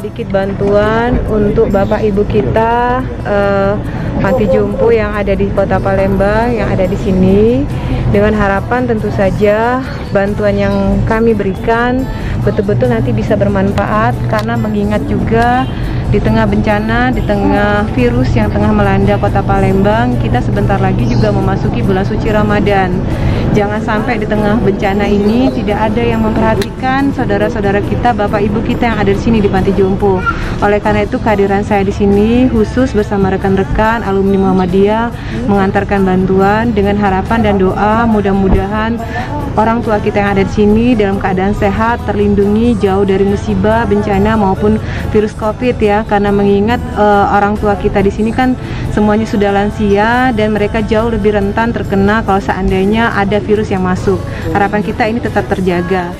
sedikit bantuan untuk Bapak Ibu kita panti jompo yang ada di Kota Palembang, yang ada di sini, dengan harapan tentu saja bantuan yang kami berikan betul-betul nanti bisa bermanfaat, karena mengingat juga di tengah bencana, di tengah virus yang tengah melanda Kota Palembang, kita sebentar lagi juga memasuki bulan suci Ramadan. Jangan sampai di tengah bencana ini tidak ada yang memperhatikan saudara-saudara kita, Bapak Ibu kita yang ada di sini di Panti Jompo. Oleh karena itu kehadiran saya di sini khusus bersama rekan-rekan alumni Muhammadiyah mengantarkan bantuan dengan harapan dan doa mudah-mudahan orang tua kita yang ada di sini dalam keadaan sehat, terlindungi jauh dari musibah, bencana maupun virus Covid ya. Karena mengingat orang tua kita di sini kan semuanya sudah lansia dan mereka jauh lebih rentan terkena kalau seandainya ada virus yang masuk. Harapan kita ini tetap terjaga.